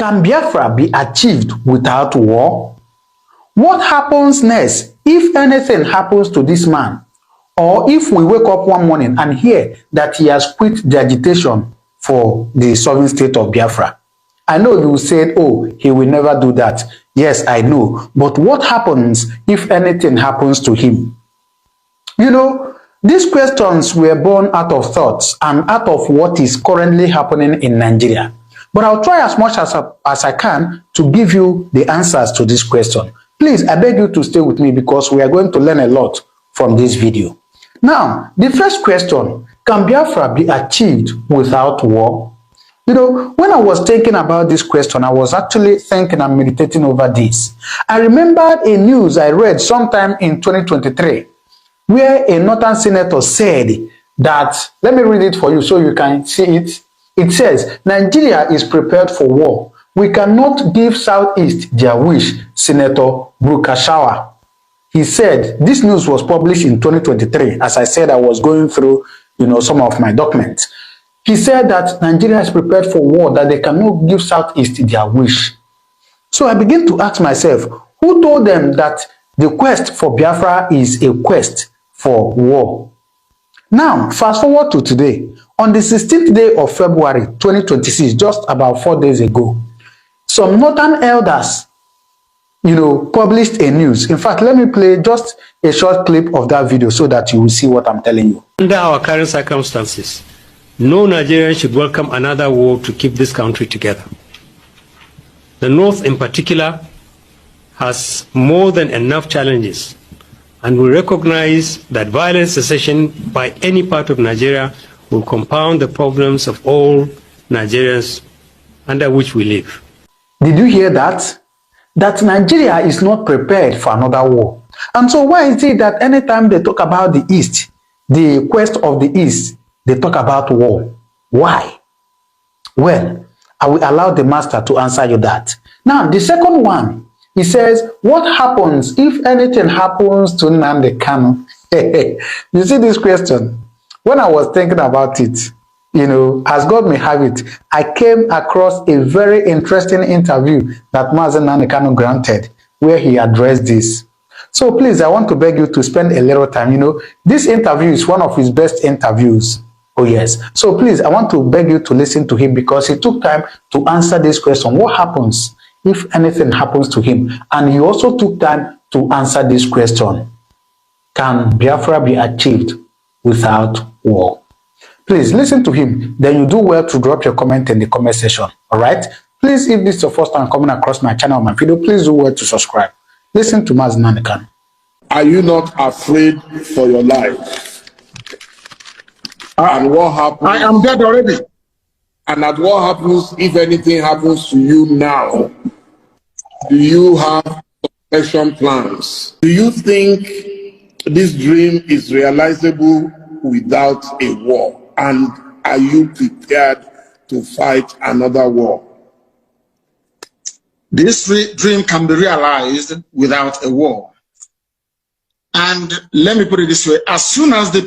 Can Biafra be achieved without war? What happens next if anything happens to this man? Or if we wake up one morning and hear that he has quit the agitation for the sovereign state of Biafra? I know you said, oh, he will never do that. Yes, I know. But what happens if anything happens to him? You know, these questions were born out of thoughts and out of what is currently happening in Nigeria. But I'll try as much as I can to give you the answers to this question. Please, I beg you to stay with me because we are going to learn a lot from this video. Now, the first question, can Biafra be achieved without war? You know, when I was thinking about this question, I was actually thinking and meditating over this. I remembered a news I read sometime in 2023, where a northern senator said that, let me read it for you so you can see it. It says, Nigeria is prepared for war. We cannot give Southeast their wish, Senator Brukashawa. He said, this news was published in 2023. As I said, I was going through, some of my documents. He said that Nigeria is prepared for war, that they cannot give Southeast their wish. So I begin to ask myself, who told them that the quest for Biafra is a quest for war? Now, fast forward to today. On the 16th day of February 2026, just about 4 days ago, some northern elders, published a news. In fact, let me play just a short clip of that video so that you will see what I'm telling you. Under our current circumstances, no Nigerian should welcome another war to keep this country together. The North in particular has more than enough challenges, and we recognize that violent secession by any part of Nigeria will compound the problems of all Nigerians under which we live. Did you hear that? That Nigeria is not prepared for another war. And so why is it that anytime they talk about the East, the quest of the East, they talk about war? Why? Well, I will allow the master to answer you that. Now, the second one, he says, what happens if anything happens to Nnamdi Kanu? You see this question? When I was thinking about it, as God may have it, I came across a very interesting interview that Mazi Nnamdi Kanu granted, where he addressed this. So please, I want to beg you to spend a little time. This interview is one of his best interviews. Oh yes. So please, I want to beg you to listen to him because he took time to answer this question. What happens if anything happens to him? And he also took time to answer this question. Can Biafra be achieved without war? Please listen to him. Then you do well to drop your comment in the comment section. All right. Please, if this is your first time coming across my channel or my video, please do well to subscribe. Listen to Mazi Nnamdi Kanu. Are you not afraid for your life? And what happens? I am dead already. And at what happens if anything happens to you now? Do you have protection plans? Do you think this dream is realizable without a war? And are you prepared to fight another war? This dream can be realized without a war. And let me put it this way, as soon as the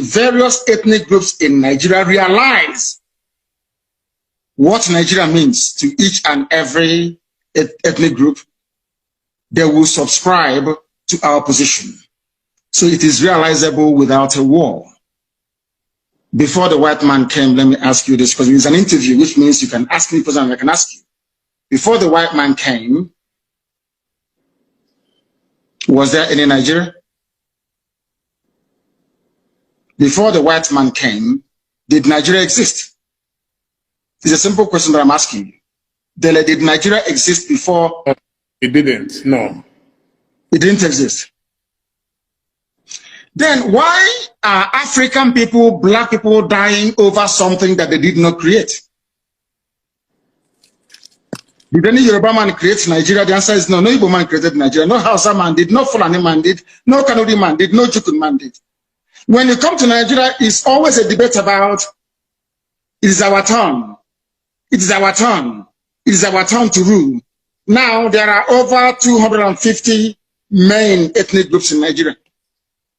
various ethnic groups in Nigeria realize what Nigeria means to each and every ethnic group, they will subscribe to our position. So it is realizable without a war. Before the white man came, let me ask you this, because it's an interview, which means you can ask me questions and I can ask you. Before the white man came, was there any Nigeria? Before the white man came, did Nigeria exist? It's a simple question that I'm asking you. Did Nigeria exist before? It didn't, no. It didn't exist. Then why are African people, black people dying over something that they did not create? Did any Yoruba man create Nigeria? The answer is no. No Igbo man created Nigeria. No Hausa man did. No Fulani man did. No Kanuri man did. No Jukun man did. When you come to Nigeria, it's always a debate about it is our turn. It is our turn. It is our turn to rule. Now there are over 250 main ethnic groups in Nigeria.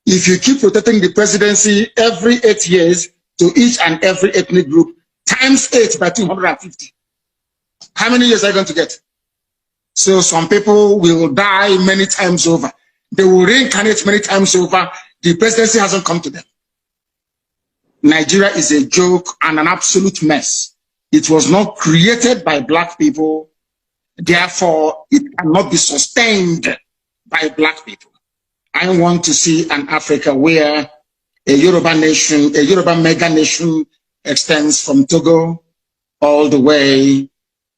If you keep rotating the presidency every 8 years to each and every ethnic group, times 8 by 250. How many years are you going to get? So some people will die many times over. They will reincarnate many times over. The presidency hasn't come to them. Nigeria is a joke and an absolute mess. It was not created by black people. Therefore, it cannot be sustained by black people. I want to see an Africa where a Yoruba nation, a Yoruba mega nation extends from Togo all the way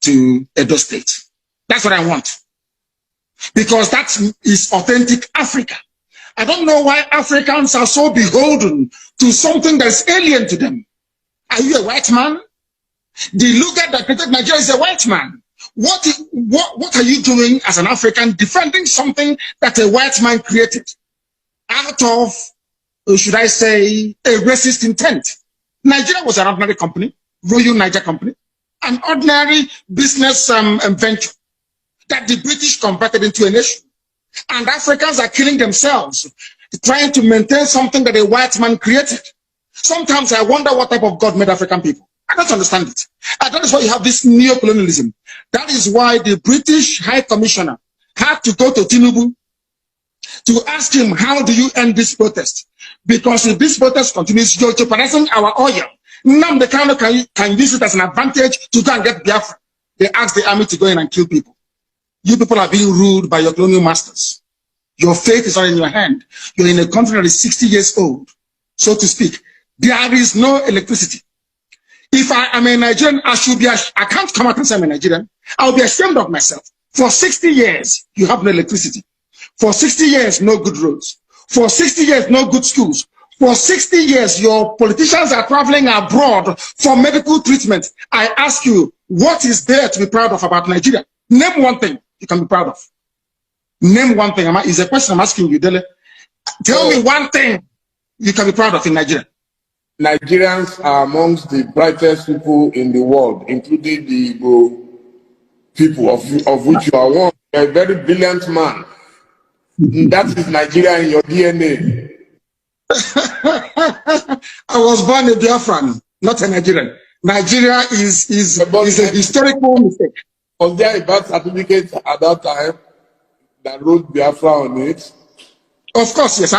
to Edo State. That's what I want. Because that is authentic Africa. I don't know why Africans are so beholden to something that's alien to them. Are you a white man? The Luga that created Nigeria is a white man. What are you doing as an African defending something that a white man created out of, should I say, a racist intent? Nigeria was an ordinary company, Royal Niger Company, an ordinary business venture that the British converted into a nation. And Africans are killing themselves trying to maintain something that a white man created. Sometimes I wonder what type of God made African people. I don't understand it. And that is why you have this neo-colonialism. That is why the British High Commissioner had to go to Tinubu to ask him, how do you end this protest? Because if this protest continues, you're jeopardizing our oil. Nnamdi Kanu can use it as an advantage to go and get Biafra. They asked the army to go in and kill people. You people are being ruled by your colonial masters. Your fate is not in your hand. You're in a country that is 60 years old, so to speak. There is no electricity. If I am a Nigerian, I can't come out and say I'm a Nigerian. I'll be ashamed of myself. For 60 years, you have no electricity. For 60 years, no good roads. For 60 years, no good schools. For 60 years, your politicians are traveling abroad for medical treatment. I ask you, what is there to be proud of about Nigeria? Name one thing you can be proud of. Name one thing. Is a question I'm asking you, Dele. Tell me one thing you can be proud of in Nigeria. Nigerians are amongst the brightest people in the world, including the Igbo people, of which you are one. You're a very brilliant man. That is Nigeria in your DNA. I was born a Biafran, not a Nigerian. Nigeria is a historical mistake. Was there a birth certificate at that time that wrote Biafra on it? Of course, yes.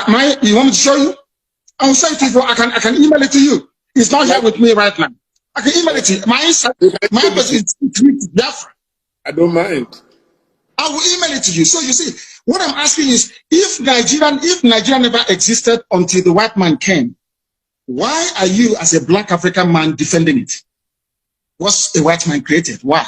You want me to show you? I'll show it to you. I can email it to you. It's not here with me right now. I can email it to you. My person is Biafra. I don't mind. I will email it to you. So you see, what I'm asking is, if Nigeria never existed until the white man came, why are you as a black African man defending it? What's a white man created? Why?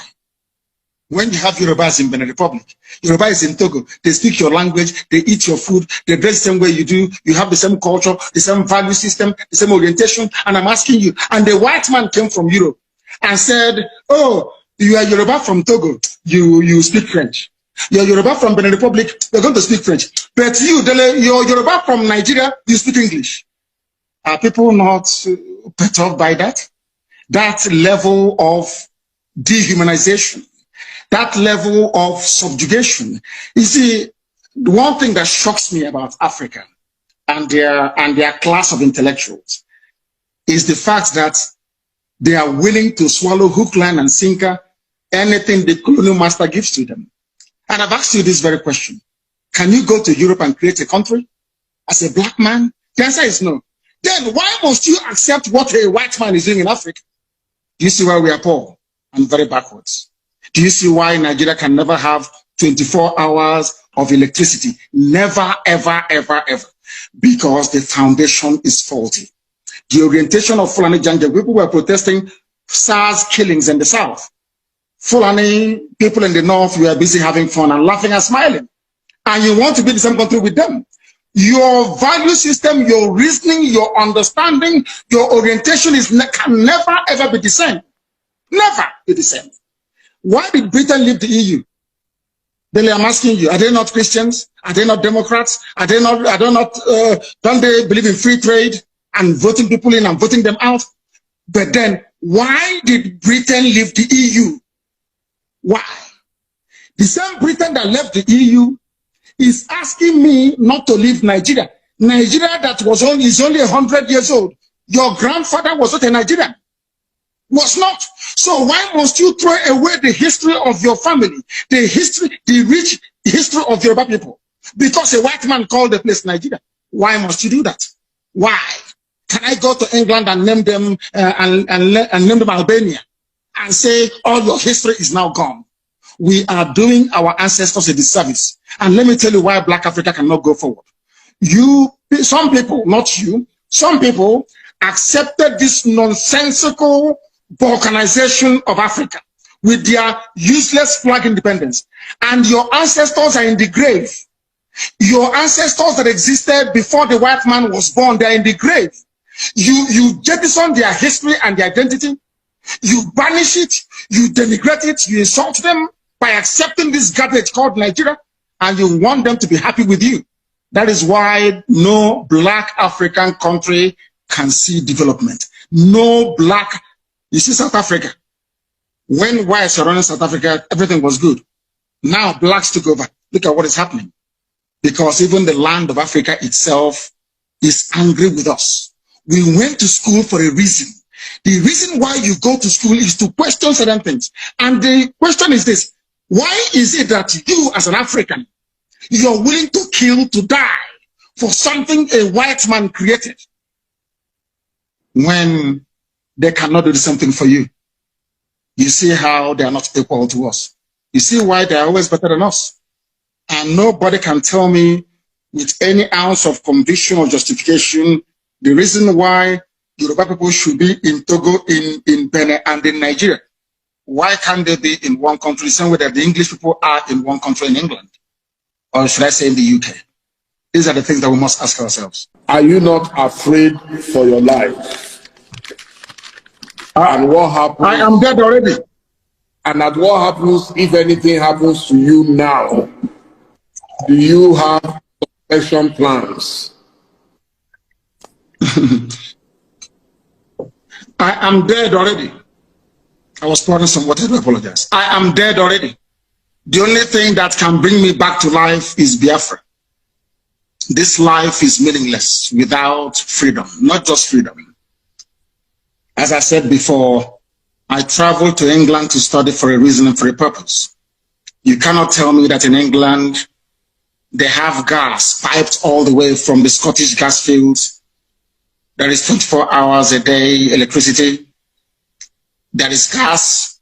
When you have Yorubas in Benin Republic, Yoruba is in Togo, they speak your language, they eat your food, they dress the same way you do, you have the same culture, the same value system, the same orientation, and I'm asking you, and the white man came from Europe and said, oh, you are Yoruba from Togo, you speak French. You're Yoruba from Benin Republic, you're going to speak French. But you're Yoruba from Nigeria, you speak English. Are people not perturbed by that? That level of dehumanization, that level of subjugation. You see, the one thing that shocks me about Africa and their class of intellectuals is the fact that they are willing to swallow hook, line, and sinker anything the colonial master gives to them. And I've asked you this very question. Can you go to Europe and create a country as a black man? The answer is no. Then why must you accept what a white man is doing in Africa? Do you see why we are poor and very backwards? Do you see why Nigeria can never have 24 hours of electricity? Never, ever, ever, ever. Because the foundation is faulty. The orientation of Fulani Janjaweed, people were protesting SARS killings in the south. Fulani people in the north, you are busy having fun and laughing and smiling. And you want to be in the same country with them. Your value system, your reasoning, your understanding, your orientation can never ever be the same. Never be the same. Why did Britain leave the EU? Then I'm asking you, are they not Christians? Are they not Democrats? Don't they believe in free trade and voting people in and voting them out? But then why did Britain leave the EU? Why? The same Britain that left the EU is asking me not to leave Nigeria. Nigeria that is only 100 years old. Your grandfather was not a Nigerian. Was not. So why must you throw away the history of your family, the rich history of Yoruba people? Because a white man called the place Nigeria. Why must you do that? Why? Can I go to England and name them and name them Albania and say all your history is now gone? We are doing our ancestors a disservice. And let me tell you why Black Africa cannot go forward. Some people, not you, some people accepted this nonsensical balkanization of Africa with their useless flag independence. And your ancestors are in the grave. Your ancestors that existed before the white man was born, they're in the grave. You jettison their history and their identity. You banish it, you denigrate it, you insult them by accepting this garbage called Nigeria, and you want them to be happy with you. That is why no Black African country can see development. No Black, you see South Africa, when whites were running South Africa, everything was good. Now Blacks took over. Look at what is happening. Because even the land of Africa itself is angry with us. We went to school for a reason. The reason why you go to school is to question certain things. And the question is this: why is it that you as an African, you're willing to kill, to die for something a white man created when they cannot do the same thing for you? You see how they are not equal to us. You see why they are always better than us. And nobody can tell me with any ounce of conviction or justification the reason why Yoruba people should be in Togo, in Benin, and in Nigeria. Why can't they be in one country, same way that the English people are in one country in England? Or should I say in the UK? These are the things that we must ask ourselves. Are you not afraid for your life? And what happens? I am dead already. And at what happens if anything happens to you now? Do you have protection plans? I am dead already. I was pouring some water to apologize. I am dead already. The only thing that can bring me back to life is Biafra. This life is meaningless without freedom, not just freedom. As I said before, I traveled to England to study for a reason and for a purpose. You cannot tell me that in England they have gas piped all the way from the Scottish gas fields. There is 24 hours a day electricity. There is gas.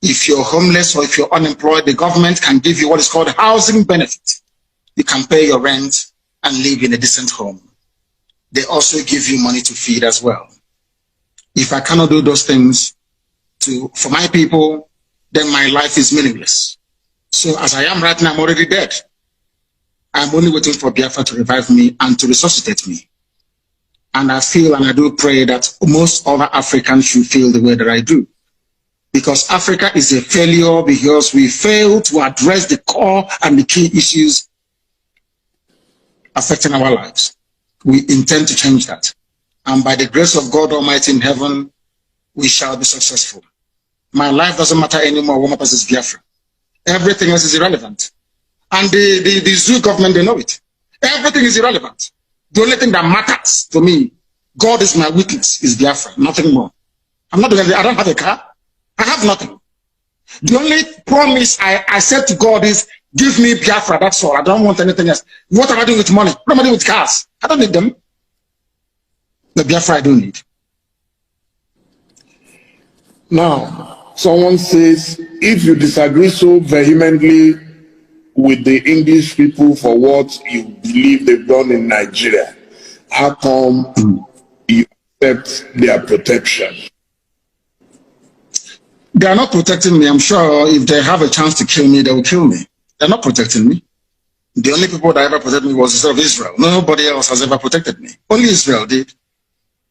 If you're homeless or if you're unemployed, the government can give you what is called housing benefit. You can pay your rent and live in a decent home. They also give you money to feed as well. If I cannot do those things for my people, then my life is meaningless. So as I am right now, I'm already dead. I'm only waiting for Biafra to revive me and to resuscitate me. And I feel and I do pray that most other Africans should feel the way that I do. Because Africa is a failure because we fail to address the core and the key issues affecting our lives. We intend to change that. And by the grace of God Almighty in heaven, we shall be successful. My life doesn't matter anymore. What matters is Biafra. Everything else is irrelevant. And the zoo government, they know it. Everything is irrelevant. The only thing that matters to me, God is my witness, is Biafra, nothing more. I don't have a car. I have nothing. The only promise I said to God is, give me Biafra, that's all. I don't want anything else. What am I doing with money? What am I doing with cars? I don't need them. The Biafra I don't need. Now, someone says, if you disagree so vehemently with the English people for what you believe they've done in Nigeria, how come you accept their protection? They are not protecting me. I'm sure if they have a chance to kill me, they will kill me. They're not protecting me. The only people that ever protected me was the state of Israel. Nobody else has ever protected me. Only Israel did.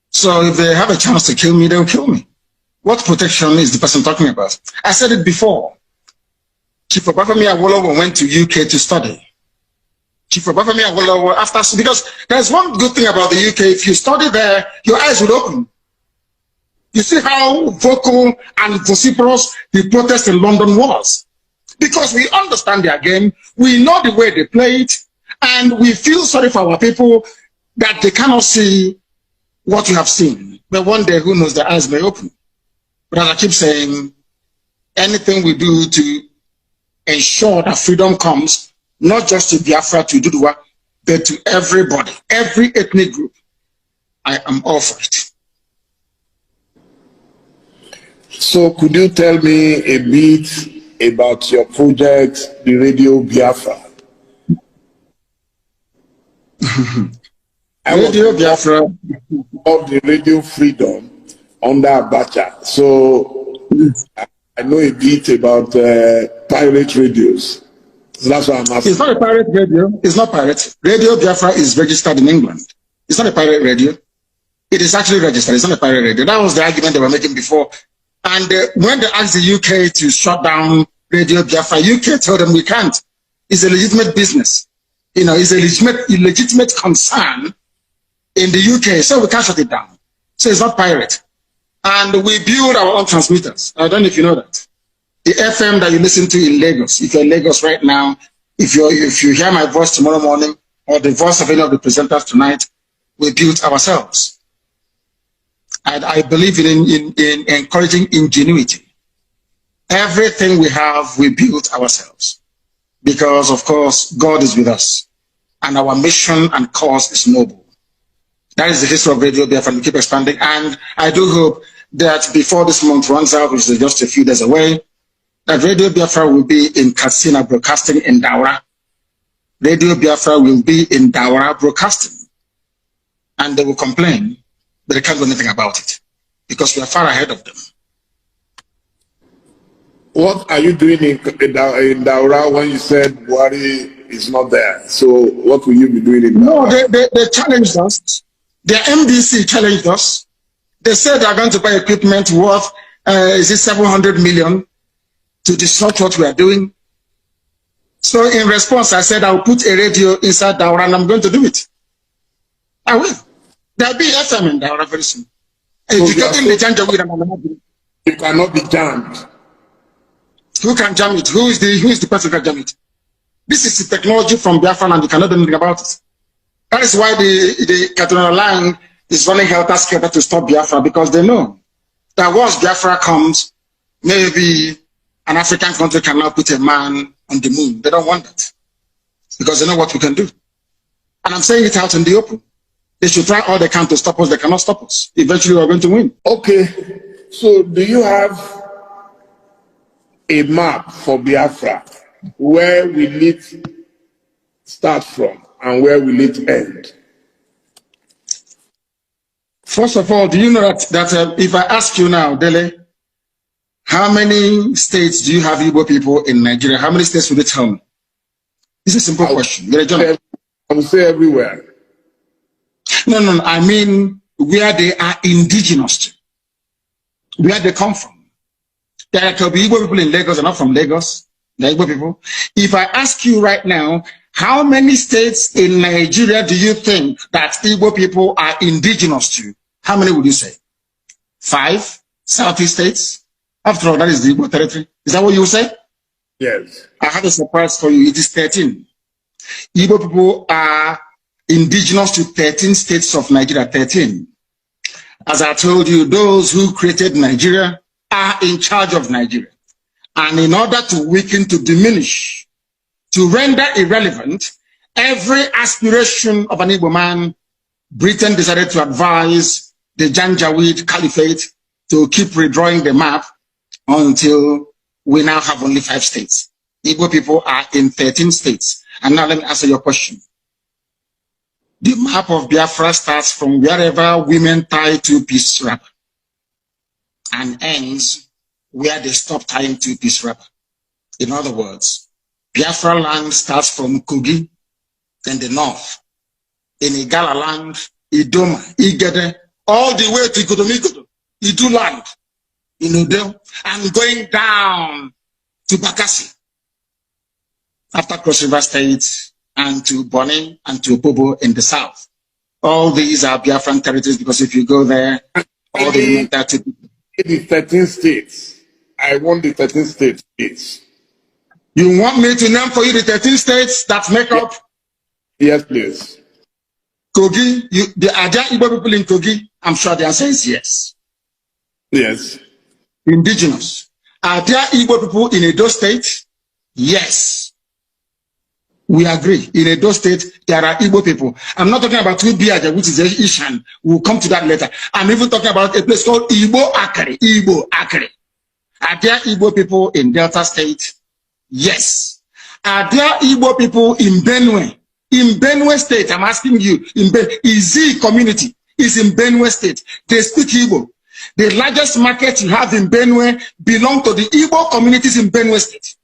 So if they have a chance to kill me, they will kill me. What protection is the person talking about? I said it before. Chief Obafemi Awolowo went to UK to study. Chief Obafemi Awolowo, because there's one good thing about the UK. If you study there, your eyes will open. You see how vocal and vociferous the protest in London was. Because we understand their game, we know the way they play it, and we feel sorry for our people that they cannot see what you have seen. But one day, who knows, their eyes may open. But as I keep saying, anything we do to ensure that freedom comes, not just to Biafra, to Dudua, but to everybody, every ethnic group, I am all for it. So could you tell me a bit about your project, the Radio Biafra? Radio Biafra of the radio freedom under Abacha. So I know a bit about pirate radios. So that's why I'm asking. It's not a pirate radio. It's not pirate. Radio Biafra is registered in England. It's not a pirate radio. It is actually registered. It's not a pirate radio. That was the argument they were making before. And when they asked the UK to shut down Radio Biafra, UK told them we can't. It's a legitimate business. You know, it's a legitimate concern in the UK, so we can't shut it down. So it's not pirate. And we build our own transmitters. I don't know if you know that. The FM that you listen to in Lagos, if you're in Lagos right now, if you hear my voice tomorrow morning, or the voice of any of the presenters tonight, we built ourselves. And I believe in encouraging ingenuity. Everything we have, we built ourselves. Because, of course, God is with us. And our mission and cause is noble. That is the history of Radio Biafra, and we keep expanding. And I do hope that before this month runs out, which is just a few days away, that Radio Biafra will be in Katsina broadcasting in Daura. Radio Biafra will be in Daura broadcasting. And they will complain, but they can't do anything about it because we are far ahead of them. What are you doing in Daura when you said Buhari is not there? So what will you be doing in Daura? No, they challenged us. The MDC challenged us. They said they are going to buy equipment worth, is it 700 million to disrupt what we are doing. So in response, I said, I'll put a radio inside Daura and I'm going to do it. I will. There'll be FM in Daura very soon. So if you're getting the Janjaweed, you cannot be jammed. Who can jam it? Who is the person who can jam it? This is the technology from Biafra and you cannot do anything about it. That is why the Colonial line is running helter-skelter to stop Biafra, because they know that once Biafra comes, maybe an African country can now put a man on the moon. They don't want that because they know what we can do. And I'm saying it out in the open. They should try all they can to stop us. They cannot stop us. Eventually, we're going to win. Okay. So do you have a map for Biafra? Where will it start from and where will it end? First of all, do you know that if I ask you now, Dele, how many states do you have Igbo people in Nigeria? How many states would you tell me? It's a simple question. I will say everywhere. No. I mean where they are indigenous to, where they come from. There could be Igbo people in Lagos and not from Lagos. The Igbo people. If I ask you right now, how many states in Nigeria do you think that Igbo people are indigenous to? How many would you say? 5 Southeast states? After all, that is the Igbo territory. Is that what you say? Yes. I have a surprise for you. It is 13. Igbo people are indigenous to 13 states of Nigeria. 13. As I told you, those who created Nigeria are in charge of Nigeria. And in order to weaken, to diminish, to render irrelevant every aspiration of an Igbo man, Britain decided to advise the Janjaweed Caliphate to keep redrawing the map until we now have only 5 states. Igbo people are in 13 states. And now let me answer your question. The map of Biafra starts from wherever women tie 2-piece wrapper and ends where they stop tying 2-piece wrapper. In other words, Biafra land starts from Kogi in the north, in Igala land, Idoma, Igede, all the way to Ikodomikodo, Idu land, in Odeo, and going down to Bakassi, after Cross River State, and to Bonny, and to Bobo in the south. All these are Biafran territories because if you go there, all the 13 states. I want the 13 states. You want me to name for you the 13 states that make up? Yes, please. Kogi, are there Igbo people in Kogi? I'm sure the answer is yes. Yes. indigenous. Are there Igbo people in Edo State? Yes. We agree. In Edo State, there are Igbo people. I'm not talking about Ubiaja, which is Ishan. We'll come to that later. I'm even talking about a place called Igbo Akari. Igbo Akari. Are there Igbo people in Delta State? Yes. Are there Igbo people in Benue? In Benue State, I'm asking you, in Izi community is in Benue State. They speak Igbo. The largest market you have in Benue belong to the Igbo communities in Benue State.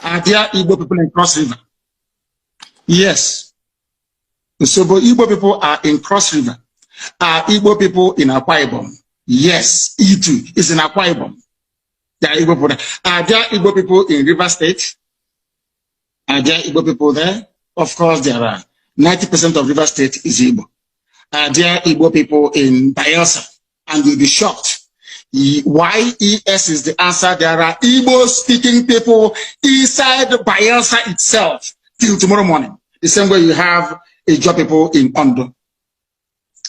Are there Igbo people in Cross River? Yes. So Igbo people are in Cross River. Are Igbo people in Akwa Ibom? Yes. E2 is in Akwa Ibom. There are Igbo people there. Are there Igbo people in River State? Are there Igbo people there? Of course there are. 90% of River State is Igbo. Are there Igbo people in Bayelsa? And you'll be shocked. YES is the answer. There are Igbo-speaking people inside Bayelsa itself till tomorrow morning. The same way you have Igbo people in Ondo.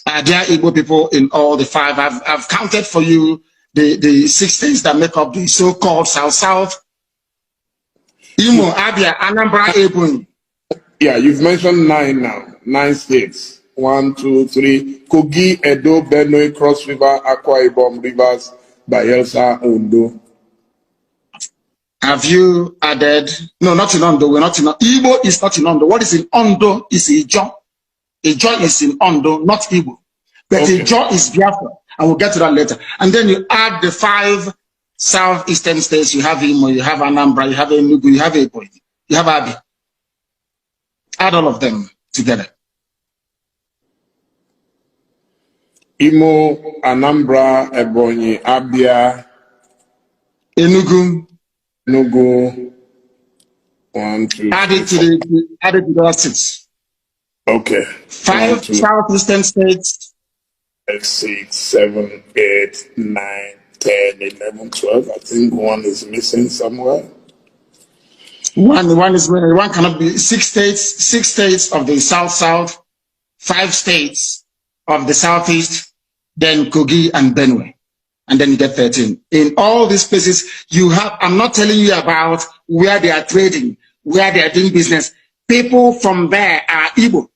Are there Igbo people in all the 5? I've counted for you the 6 states that make up the so-called South. Imo, Abia, Anambra, Ebonyi. Yeah, you've mentioned 9 now. 9 states. 1, 2, 3. Kogi, Edo, Benue, Cross River, Akwa Ibom, Rivers, Bayelsa, Ondo. Have you added? No, not in Ondo. We're not in Ondo. Igbo is not in Ondo. What is in Ondo is Ijo. Ijo is in Ondo, not Igbo. But okay. Ijo is Biafra. And we'll get to that later. And then you add the 5 southeastern states. You have Imo, you have Anambra, you have Enugu, you have Ebonyi, you have Abia. Add all of them together. Imo, Anambra, Ebonyi, Abia, Enugu. 1, 2. Add it to the other 6. Okay. 5 southeastern states. 6, 7, 8, 9, 10, 11, 12. I think 1 is missing somewhere. One cannot be. 6 states of the South, 5 states of the Southeast, then Kogi and Benue. And then you get 13. In all these places, you have, I'm not telling you about where they are trading, where they are doing business. People from there are Igbo.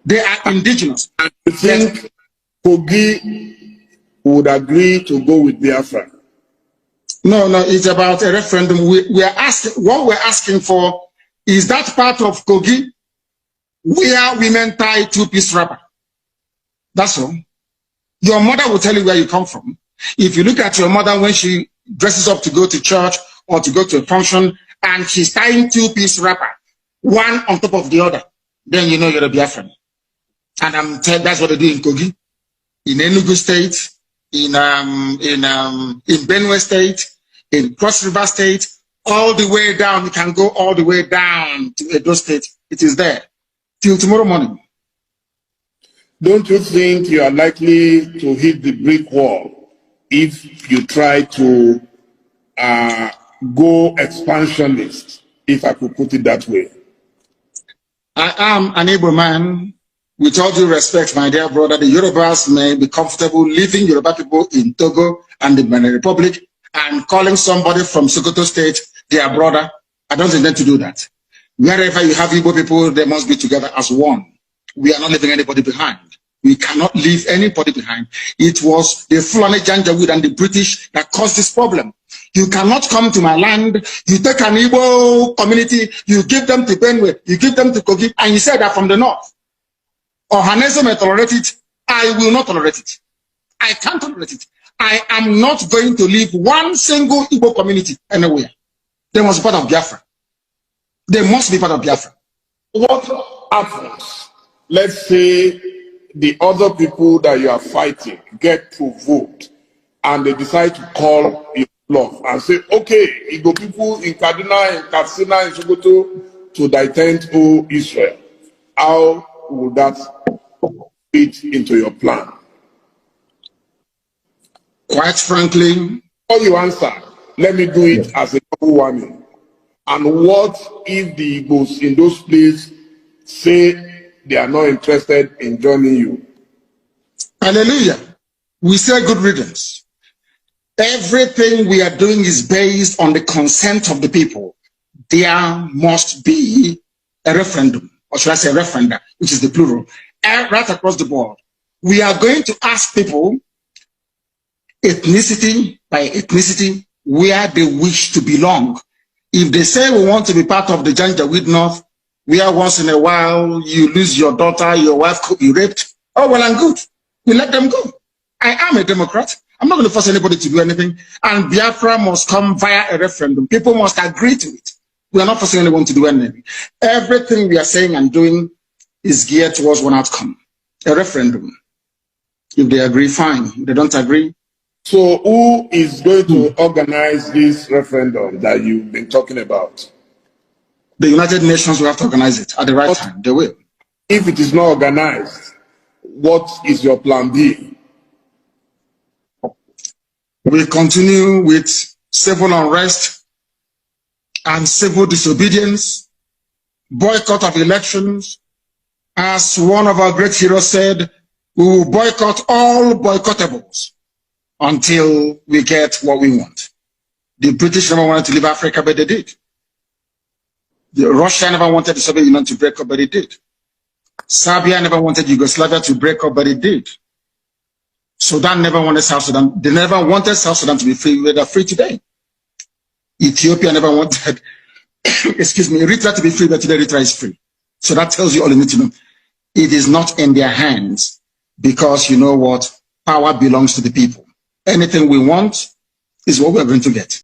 They are indigenous. I think Kogi would agree to go with Biafra. No, it's about a referendum. What we're asking for is that part of Kogi where women tie 2-piece wrapper. That's all. Your mother will tell you where you come from. If you look at your mother when she dresses up to go to church or to go to a function and she's tying 2-piece wrapper, one on top of the other, then you know you're a Biafran. And I'm telling that's what they do in Kogi, in Enugu State, in Benue State, in Cross River State, all the way down. You can go all the way down to Edo State. It is there till tomorrow morning. Don't you think you are likely to hit the brick wall if you try to go expansionist, if I could put it that way? I am an Igbo man. With all due respect, my dear brother, the Yorubas may be comfortable leaving Yoruba people in Togo and the Benin Republic and calling somebody from Sokoto State their brother. I don't intend to do that. Wherever you have Igbo people, they must be together as one. We are not leaving anybody behind. We cannot leave anybody behind. It was the Fulani Janjaweed and the British that caused this problem. You cannot come to my land, you take an Igbo community, you give them to Benue, you give them to Kogi, and you say they're from the north. Ohaneso may tolerate it. I will not tolerate it. I can't tolerate it. I am not going to leave one single Igbo community anywhere. They must be part of Biafra. They must be part of Biafra. What happens? Let's say the other people that you are fighting get provoked and they decide to call your bluff and say, okay, Igbo people in Kaduna, in Katsina, in Sokoto to defend Israel. How would that fit into your plan? Quite frankly, before you answer, let me do it as a double warning. And what if the Igbos in those places say they are not interested in joining you? Hallelujah. We say good riddance. Everything we are doing is based on the consent of the people. There must be a referendum, or should I say referenda, which is the plural, right across the board. We are going to ask people, ethnicity by ethnicity, where they wish to belong. If they say we want to be part of the Janjaweed North, where once in a while you lose your daughter, your wife could be raped, oh, well and good. We let them go. I am a Democrat. I'm not going to force anybody to do anything. And Biafra must come via a referendum. People must agree to it. We are not forcing anyone to do anything. Everything we are saying and doing is geared towards one outcome, a referendum. If they agree, fine. If they don't agree. So who is going to organize this referendum that you've been talking about? The United Nations will have to organize it at the right time. They will. If it is not organized, what is your plan B? We continue with civil unrest and civil disobedience, boycott of elections. As one of our great heroes said, we will boycott all boycottables until we get what we want. The British never wanted to leave Africa, but they did. Russia never wanted the Soviet Union to break up, but it did. Serbia never wanted Yugoslavia to break up, but it did. Sudan never wanted South Sudan. They never wanted South Sudan to be free. They are free today. Ethiopia never wanted, excuse me, Eritrea to be free, but today Eritrea is free. So that tells you all you need to know. It is not in their hands because you know what? Power belongs to the people. Anything we want is what we are going to get.